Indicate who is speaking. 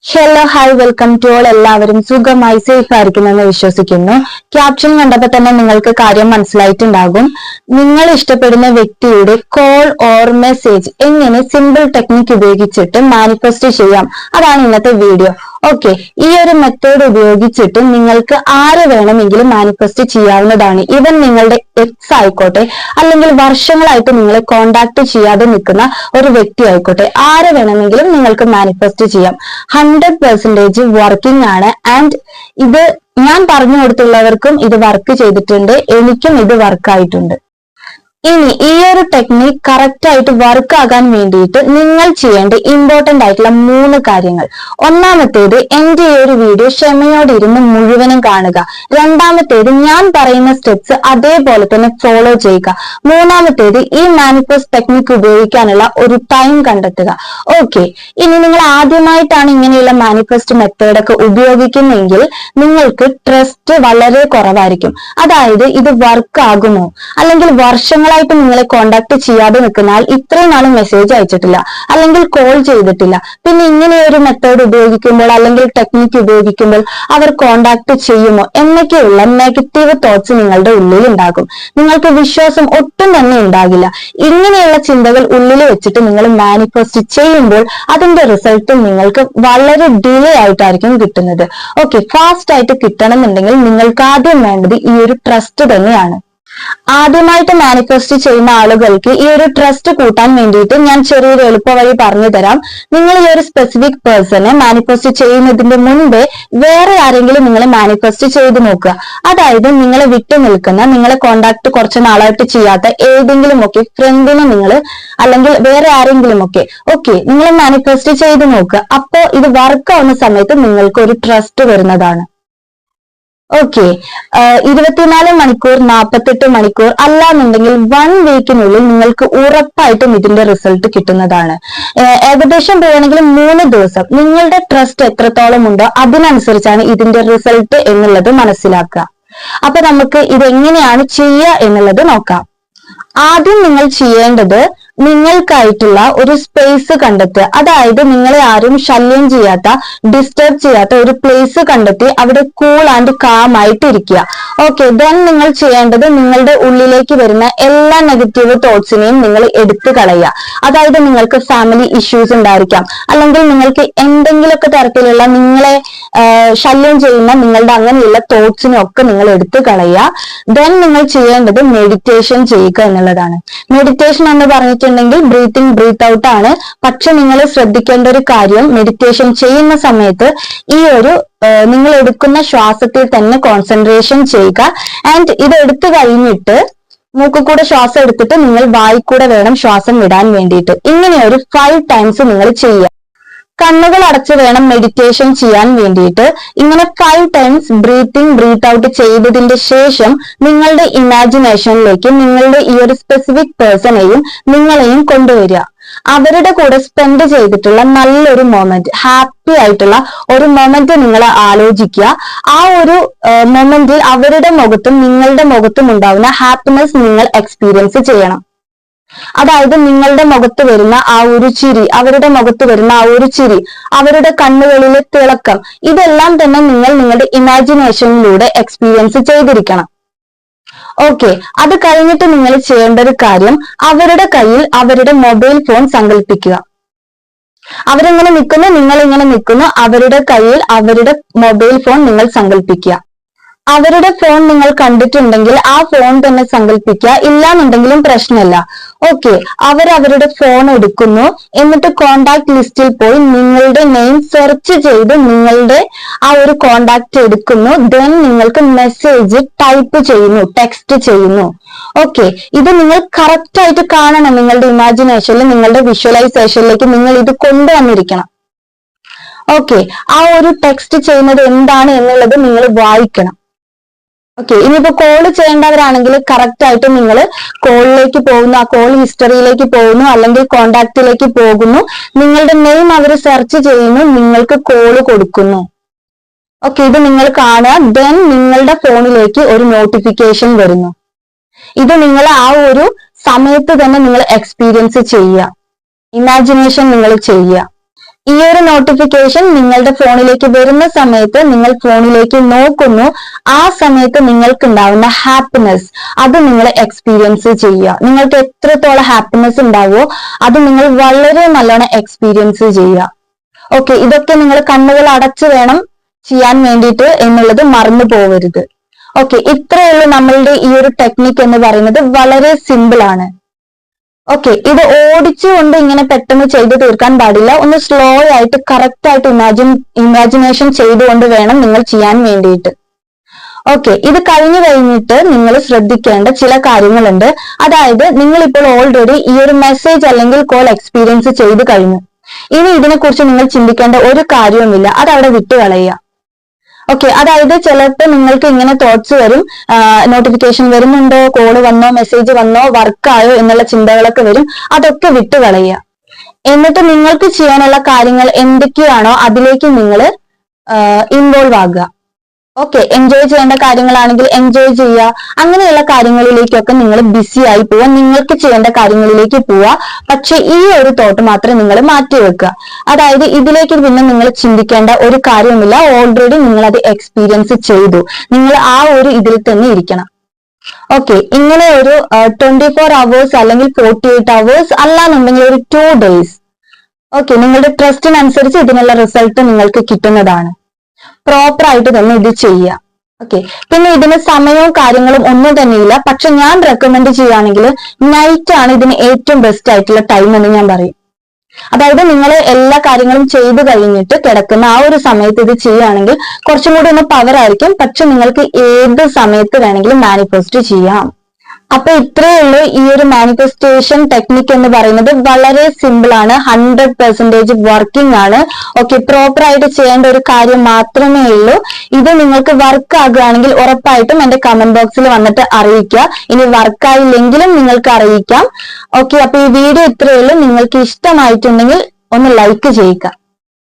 Speaker 1: Hello hi welcome to all. എല്ലാവരും സുഖമായി safe ആയിരിക്കുമെന്ന് വിശ്വസിക്കുന്നു. ക്യാപ്ഷൻ കണ്ടപ്പോൾ തന്നെ നിങ്ങൾക്ക് കാര്യം മനസ്സിലായിട്ടുണ്ടാകും. നിങ്ങൾ ഇഷ്ടപ്പെടുന്ന വ്യക്തിയുടെ കോൾ ഓർ മെസ്സേജ് എങ്ങനെ സിമ്പിൾ ടെക്നിക് ഉപയോഗിച്ചിട്ട് മാനിഫെസ്റ്റ് ചെയ്യാം, അതാണ് ഇന്നത്തെ വീഡിയോ. ഓക്കെ, ഈ ഒരു മെത്തേഡ് ഉപയോഗിച്ചിട്ട് നിങ്ങൾക്ക് ആരെ വേണമെങ്കിലും മാനിഫെസ്റ്റ് ചെയ്യാവുന്നതാണ്. ഇവൻ നിങ്ങളുടെ എക്സ് ആയിക്കോട്ടെ, അല്ലെങ്കിൽ വർഷങ്ങളായിട്ട് നിങ്ങളെ കോണ്ടാക്ട് ചെയ്യാതെ നിൽക്കുന്ന ഒരു വ്യക്തി ആയിക്കോട്ടെ, ആരെ വേണമെങ്കിലും നിങ്ങൾക്ക് മാനിഫെസ്റ്റ് ചെയ്യാം. 100% വർക്കിംഗ് ആണ്. ആൻഡ് ഇത് ഞാൻ പറഞ്ഞു കൊടുത്തുള്ളവർക്കും ഇത് വർക്ക് ചെയ്തിട്ടുണ്ട്, എനിക്കും ഇത് വർക്കായിട്ടുണ്ട്. ഇനി ഈ ഒരു ടെക്നിക് കറക്റ്റ് ആയിട്ട് വർക്ക് ആകാൻ വേണ്ടിയിട്ട് നിങ്ങൾ ചെയ്യേണ്ട ഇമ്പോർട്ടന്റ് ആയിട്ടുള്ള 3 കാര്യങ്ങൾ. ഒന്നാമത്തേത്, എന്റെ ഈ ഒരു വീഡിയോ ക്ഷമയോടെ ഇരുന്ന് മുഴുവനും കാണുക. രണ്ടാമത്തേത്, ഞാൻ പറയുന്ന സ്റ്റെപ്സ് അതേപോലെ തന്നെ ഫോളോ ചെയ്യുക. മൂന്നാമത്തേത്, ഈ മാനിഫെസ്റ്റ് ടെക്നിക് ഉപയോഗിക്കാനുള്ള ഒരു ടൈം കണ്ടെത്തുക. ഓക്കെ, ഇനി നിങ്ങൾ ആദ്യമായിട്ടാണ് ഇങ്ങനെയുള്ള മാനിഫെസ്റ്റ് മെത്തേഡൊക്കെ ഉപയോഗിക്കുന്നെങ്കിൽ നിങ്ങൾക്ക് ട്രസ്റ്റ് വളരെ കുറവായിരിക്കും. അതായത് ഇത് വർക്ക് ആകുമോ, അല്ലെങ്കിൽ വർഷങ്ങളായിട്ട് നിങ്ങളെ കോണ്ടാക്ട് ചെയ്യാതെ നിൽക്കുന്നാൽ ഇത്രയും നാളും മെസ്സേജ് അയച്ചിട്ടില്ല, അല്ലെങ്കിൽ കോൾ ചെയ്തിട്ടില്ല, പിന്നെ ഇങ്ങനെ ഒരു മെത്തേഡ് ഉപയോഗിക്കുമ്പോൾ അല്ലെങ്കിൽ ടെക്നിക്ക് ഉപയോഗിക്കുമ്പോൾ അവർ കോണ്ടാക്ട് ചെയ്യുമോ എന്നൊക്കെയുള്ള നെഗറ്റീവ് തോട്ട്സ് നിങ്ങളുടെ ഉള്ളിൽ ഉണ്ടാകും. നിങ്ങൾക്ക് വിശ്വാസം ഒട്ടും തന്നെ ഉണ്ടാകില്ല. ഇങ്ങനെയുള്ള ചിന്തകൾ ഉള്ളിൽ വെച്ചിട്ട് നിങ്ങൾ മാനിഫെസ്റ്റ് ചെയ്യുമ്പോൾ അതിന്റെ റിസൾട്ട് നിങ്ങൾക്ക് വളരെ ഡിലേ ആയിട്ടായിരിക്കും കിട്ടുന്നത്. ഓക്കെ, ഫാസ്റ്റ് ആയിട്ട് കിട്ടണം എന്നുണ്ടെങ്കിൽ നിങ്ങൾക്ക് ആദ്യം വേണ്ടത് ഈ ഒരു ട്രസ്റ്റ് തന്നെയാണ്. ആദ്യമായിട്ട് മാനിഫെസ്റ്റ് ചെയ്യുന്ന ആളുകൾക്ക് ഈ ഒരു ട്രസ്റ്റ് കൂട്ടാൻ വേണ്ടിയിട്ട് ഞാൻ ചെറിയൊരു എളുപ്പ വഴി പറഞ്ഞു തരാം. നിങ്ങൾ ഈ ഒരു സ്പെസിഫിക് പേഴ്സണെ മാനിഫെസ്റ്റ് ചെയ്യുന്നതിന്റെ മുൻപേ വേറെ ആരെങ്കിലും നിങ്ങളെ മാനിഫെസ്റ്റ് ചെയ്ത് നോക്കുക. അതായത് നിങ്ങളെ വിട്ടു നിൽക്കുന്ന, നിങ്ങളെ കോണ്ടാക്ട് കുറച്ച് നാളായിട്ട് ചെയ്യാത്ത ഏതെങ്കിലും ഒക്കെ ഫ്രണ്ടിനെ നിങ്ങൾ, അല്ലെങ്കിൽ വേറെ ആരെങ്കിലും ഒക്കെ നിങ്ങളെ മാനിഫെസ്റ്റ് ചെയ്ത് നോക്കുക. അപ്പോ ഇത് വർക്ക് ആവുന്ന സമയത്ത് നിങ്ങൾക്ക് ഒരു ട്രസ്റ്റ് വരുന്നതാണ്. ഓക്കെ, 24 മണിക്കൂർ 48 മണിക്കൂർ അല്ലാന്നുണ്ടെങ്കിൽ 1 വീക്കിനുള്ളിൽ നിങ്ങൾക്ക് ഉറപ്പായിട്ടും ഇതിന്റെ റിസൾട്ട് കിട്ടുന്നതാണ്. ഏകദേശം പോവുകയാണെങ്കിൽ 3 ദിവസം. നിങ്ങളുടെ ട്രസ്റ്റ് എത്രത്തോളം ഉണ്ടോ അതിനനുസരിച്ചാണ് ഇതിന്റെ റിസൾട്ട് എന്നുള്ളത് മനസ്സിലാക്കുക. അപ്പൊ നമുക്ക് ഇതെങ്ങനെയാണ് ചെയ്യുക എന്നുള്ളത് നോക്കാം. ആദ്യം നിങ്ങൾ ചെയ്യേണ്ടത് നിങ്ങൾക്കായിട്ടുള്ള ഒരു സ്പേസ് കണ്ടെത്തുക. അതായത് നിങ്ങളെ ആരും ശല്യം ചെയ്യാത്ത, ഡിസ്റ്റർബ് ചെയ്യാത്ത ഒരു പ്ലേസ് കണ്ടെത്തി അവിടെ കൂൾ ആൻഡ് കാം ആയിട്ട് ഇരിക്കുക. ഓക്കെ, ദെൻ നിങ്ങൾ ചെയ്യേണ്ടത് നിങ്ങളുടെ ഉള്ളിലേക്ക് വരുന്ന എല്ലാ നെഗറ്റീവ് തോട്ട്സിനെയും നിങ്ങൾ എടുത്തു കളയുക. അതായത് നിങ്ങൾക്ക് ഫാമിലി ഇഷ്യൂസ് ഉണ്ടായിരിക്കാം, അല്ലെങ്കിൽ നിങ്ങൾക്ക് എന്തെങ്കിലുമൊക്കെ തരത്തിലുള്ള നിങ്ങളെ ശല്യം ചെയ്യുന്ന നിങ്ങളുടെ അങ്ങനെയുള്ള തോട്ട്സിനെ ഒക്കെ നിങ്ങൾ എടുത്തു കളയുക. ദെൻ നിങ്ങൾ ചെയ്യേണ്ടത് മെഡിറ്റേഷൻ ചെയ്യുക എന്നുള്ളതാണ്. മെഡിറ്റേഷൻ എന്ന് പറഞ്ഞിട്ടുണ്ടെങ്കിൽ ബ്രീത്ത് ഇൻ ബ്രീത്ത് ഔട്ട് ആണ്. പക്ഷെ നിങ്ങൾ ശ്രദ്ധിക്കേണ്ട ഒരു കാര്യം, മെഡിറ്റേഷൻ ചെയ്യുന്ന സമയത്ത് ഈ ഒരു നിങ്ങൾ എടുക്കുന്ന ശ്വാസത്തിൽ തന്നെ കോൺസെൻട്രേഷൻ ചെയ്യുക. ആൻഡ് ഇത് എടുത്തു കഴിഞ്ഞിട്ട് മൂക്കിൽ കൂടെ ശ്വാസം എടുത്തിട്ട് നിങ്ങൾ വായിക്കൂടെ വേണം ശ്വാസം വിടാൻ വേണ്ടിയിട്ട്. ഇങ്ങനെ ഒരു 5 ടൈംസ് നിങ്ങൾ ചെയ്യുക. കണ്ണുകൾ അടച്ച് വേണം മെഡിറ്റേഷൻ ചെയ്യാൻ വേണ്ടിയിട്ട്. ഇങ്ങനെ 5 times breathe in breathe out ചെയ്തതിന്റെ ശേഷം നിങ്ങളുടെ ഇമാജിനേഷനിലേക്ക് നിങ്ങളുടെ ഈ ഒരു സ്പെസിഫിക് പേഴ്സണെയും നിങ്ങളെയും കൊണ്ടുവരിക. അവരുടെ കൂടെ സ്പെൻഡ് ചെയ്തിട്ടുള്ള നല്ലൊരു മൊമെന്റ്, ഹാപ്പി ആയിട്ടുള്ള ഒരു മൊമെന്റ് നിങ്ങൾ ആലോചിക്കുക. ആ ഒരു മൊമെന്റിൽ അവരുടെ മുഖത്തും നിങ്ങളുടെ മുഖത്തും ഉണ്ടാവുന്ന ഹാപ്പിനെസ് നിങ്ങൾ എക്സ്പീരിയൻസ് ചെയ്യണം. അതായത് നിങ്ങളുടെ മുഖത്ത് വരുന്ന ആ ഒരു ചിരി, അവരുടെ മുഖത്ത് വരുന്ന ആ ഒരു ചിരി, അവരുടെ കണ്ണുകളിലെ തിളക്കം, ഇതെല്ലാം തന്നെ നിങ്ങൾ നിങ്ങളുടെ ഇമാജിനേഷനിലൂടെ എക്സ്പീരിയൻസ് ചെയ്തിരിക്കണം. ഓക്കെ, അത് കഴിഞ്ഞിട്ട് നിങ്ങൾ ചെയ്യേണ്ട ഒരു കാര്യം, അവരുടെ കയ്യിൽ അവരുടെ മൊബൈൽ ഫോൺ സങ്കല്പിക്കുക. അവരെങ്ങനെ നിൽക്കുന്നു, നിങ്ങൾ ഇങ്ങനെ നിൽക്കുന്നു, അവരുടെ കയ്യിൽ അവരുടെ മൊബൈൽ ഫോൺ നിങ്ങൾ സങ്കല്പിക്കുക. അവരുടെ ഫോൺ നിങ്ങൾ കണ്ടിട്ടുണ്ടെങ്കിൽ ആ ഫോൺ തന്നെ സങ്കല്പിക്കുക, ഇല്ലാന്നുണ്ടെങ്കിലും പ്രശ്നമില്ല. ഓക്കെ, അവരുടെ ഫോൺ എടുക്കുന്നു, എന്നിട്ട് കോണ്ടാക്ട് ലിസ്റ്റിൽ പോയി നിങ്ങളുടെ നെയിം സെർച്ച് ചെയ്ത് നിങ്ങളുടെ ആ ഒരു കോണ്ടാക്ട് എടുക്കുന്നു. ദെൻ നിങ്ങൾക്ക് മെസ്സേജ് ടൈപ്പ് ചെയ്യുന്നു, ടെക്സ്റ്റ് ചെയ്യുന്നു. ഓക്കെ, ഇത് നിങ്ങൾ കറക്റ്റ് ആയിട്ട് കാണണം. നിങ്ങളുടെ ഇമാജിനേഷനിൽ, നിങ്ങളുടെ വിഷ്വലൈസേഷനിലേക്ക് നിങ്ങൾ ഇത് കൊണ്ടുവന്നിരിക്കണം. ഓക്കെ, ആ ഒരു ടെക്സ്റ്റ് ചെയ്യുന്നത് എന്താണ് എന്നുള്ളത് നിങ്ങൾ വായിക്കണം. ഓക്കെ, ഇനിയിപ്പോ കോൾ ചെയ്യേണ്ടവരാണെങ്കിൽ കറക്റ്റ് ആയിട്ട് നിങ്ങൾ കോളിലേക്ക് പോകുന്നു, ആ കോൾ ഹിസ്റ്ററിയിലേക്ക് പോകുന്നു, അല്ലെങ്കിൽ കോണ്ടാക്റ്റിലേക്ക് പോകുന്നു, നിങ്ങളുടെ നെയിം അവർ സെർച്ച് ചെയ്യുന്നു, നിങ്ങൾക്ക് കോള് കൊടുക്കുന്നു. ഓക്കെ, ഇത് നിങ്ങൾ കാണുക. ദെൻ നിങ്ങളുടെ ഫോണിലേക്ക് ഒരു നോട്ടിഫിക്കേഷൻ വരുന്നു. ഇത് നിങ്ങൾ ആ ഒരു സമയത്ത് തന്നെ നിങ്ങൾ എക്സ്പീരിയൻസ് ചെയ്യുക, ഇമാജിനേഷൻ നിങ്ങൾ ചെയ്യുക. ഈ ഒരു നോട്ടിഫിക്കേഷൻ നിങ്ങളുടെ ഫോണിലേക്ക് വരുന്ന സമയത്ത് നിങ്ങൾ ഫോണിലേക്ക് നോക്കുന്നു. ആ സമയത്ത് നിങ്ങൾക്ക് ഉണ്ടാവുന്ന ഹാപ്പിനെസ് അത് നിങ്ങൾ എക്സ്പീരിയൻസ് ചെയ്യുക. നിങ്ങൾക്ക് എത്രത്തോളം ഹാപ്പിനെസ് ഉണ്ടാവുമോ അത് നിങ്ങൾ വളരെ നല്ലോണം എക്സ്പീരിയൻസ് ചെയ്യുക. ഓക്കെ, ഇതൊക്കെ നിങ്ങൾ കണ്ണുകൾ അടച്ചു വേണം ചെയ്യാൻ വേണ്ടിയിട്ട് എന്നുള്ളത് മറന്നു പോവരുത്. ഓക്കെ, ഇത്രയുള്ള നമ്മളുടെ ഈ ഒരു ടെക്നിക്ക് എന്ന് പറയുന്നത് വളരെ സിമ്പിൾ ആണ്. ഓക്കെ, ഇത് ഓടിച്ചുകൊണ്ട് ഇങ്ങനെ പെട്ടെന്ന് ചെയ്തു തീർക്കാൻ പാടില്ല. ഒന്ന് സ്ലോ ആയിട്ട് കറക്റ്റ് ആയിട്ട് ഇമാജിനേഷൻ ചെയ്തുകൊണ്ട് വേണം നിങ്ങൾ ചെയ്യാൻ വേണ്ടിയിട്ട്. ഓക്കെ, ഇത് കഴിഞ്ഞിട്ട് നിങ്ങൾ ശ്രദ്ധിക്കേണ്ട ചില കാര്യങ്ങളുണ്ട്. അതായത് നിങ്ങൾ ഇപ്പോൾ ഓൾറെഡി ഈ ഒരു മെസ്സേജ് അല്ലെങ്കിൽ കോൾ എക്സ്പീരിയൻസ് ചെയ്തു കഴിഞ്ഞു. ഇനി ഇതിനെക്കുറിച്ച് നിങ്ങൾ ചിന്തിക്കേണ്ട ഒരു കാര്യവുമില്ല, അത് അവിടെ വിട്ടുകളയുക. ഓക്കെ, അതായത് ചിലപ്പോൾ നിങ്ങൾക്ക് ഇങ്ങനെ തോട്ട്സ് വരും, നോട്ടിഫിക്കേഷൻ വരുന്നുണ്ടോ, കോള് വന്നോ, മെസ്സേജ് വന്നോ, വർക്കായോ എന്നുള്ള ചിന്തകളൊക്കെ വരും. അതൊക്കെ വിട്ടുകളയുക. എന്നിട്ട് നിങ്ങൾക്ക് ചെയ്യാനുള്ള കാര്യങ്ങൾ എന്തൊക്കെയാണോ അതിലേക്ക് നിങ്ങൾ ഇൻവോൾവ് ആകുക. ഓക്കെ, എൻജോയ് ചെയ്യേണ്ട കാര്യങ്ങളാണെങ്കിൽ എൻജോയ് ചെയ്യുക. അങ്ങനെയുള്ള കാര്യങ്ങളിലേക്കൊക്കെ നിങ്ങൾ ബിസി ആയി പോവുക, നിങ്ങൾക്ക് ചെയ്യേണ്ട കാര്യങ്ങളിലേക്ക് പോവുക. പക്ഷെ ഈ ഒരു തോട്ട് മാത്രം നിങ്ങൾ മാറ്റി വെക്കുക. അതായത് ഇതിലേക്ക് പിന്നെ നിങ്ങൾ ചിന്തിക്കേണ്ട ഒരു കാര്യവുമില്ല, ഓൾറെഡി നിങ്ങൾ അത് എക്സ്പീരിയൻസ് ചെയ്തു. നിങ്ങൾ ആ ഒരു ഇതിൽ തന്നെ ഇരിക്കണം. ഓക്കെ, ഇങ്ങനെ ഒരു 24 hours അല്ലെങ്കിൽ 48 hours അല്ലാന്നുണ്ടെങ്കിൽ ഒരു 2 days. ഓക്കെ, നിങ്ങളുടെ ട്രസ്റ്റിനനുസരിച്ച് ഇതിനുള്ള റിസൾട്ട് നിങ്ങൾക്ക് കിട്ടുന്നതാണ്. പ്രോപ്പർ ആയിട്ട് തന്നെ ഇത് ചെയ്യുക. ഓക്കെ, പിന്നെ ഇതിന് സമയവും കാര്യങ്ങളും ഒന്നും തന്നെയില്ല. പക്ഷെ ഞാൻ റെക്കമെൻഡ് ചെയ്യുകയാണെങ്കിൽ നൈറ്റ് ആണ് ഇതിന് ഏറ്റവും ബെസ്റ്റ് ആയിട്ടുള്ള ടൈം എന്ന് ഞാൻ പറയും. അതായത് നിങ്ങൾ എല്ലാ കാര്യങ്ങളും ചെയ്തു കഴിഞ്ഞിട്ട് കിടക്കുന്ന ആ ഒരു സമയത്ത് ഇത് ചെയ്യുകയാണെങ്കിൽ കുറച്ചും കൂടി ഒന്ന് പവർ ആയിരിക്കും. പക്ഷെ നിങ്ങൾക്ക് ഏത് സമയത്ത് വേണമെങ്കിലും മാനിഫെസ്റ്റ് ചെയ്യാം. അപ്പൊ ഇത്രയേ ഉള്ളൂ ഈ ഒരു മാനിഫെസ്റ്റേഷൻ ടെക്നിക്ക് എന്ന് പറയുന്നത്. വളരെ സിമ്പിൾ ആണ്, 100% വർക്കിംഗ് ആണ്. ഓക്കെ, പ്രോപ്പർ ആയിട്ട് ചെയ്യേണ്ട ഒരു കാര്യം മാത്രമേ ഉള്ളൂ. ഇത് നിങ്ങൾക്ക് വർക്ക് ആകുകയാണെങ്കിൽ ഉറപ്പായിട്ടും എന്റെ കമന്റ് ബോക്സിൽ വന്നിട്ട് അറിയിക്കുക. ഇനി വർക്കായില്ലെങ്കിലും നിങ്ങൾക്ക് അറിയിക്കാം. ഓക്കെ, അപ്പൊ ഈ വീഡിയോ ഇത്രയേ ഉള്ളൂ. നിങ്ങൾക്ക് ഇഷ്ടമായിട്ടുണ്ടെങ്കിൽ ഒന്ന് ലൈക്ക് ചെയ്യുക.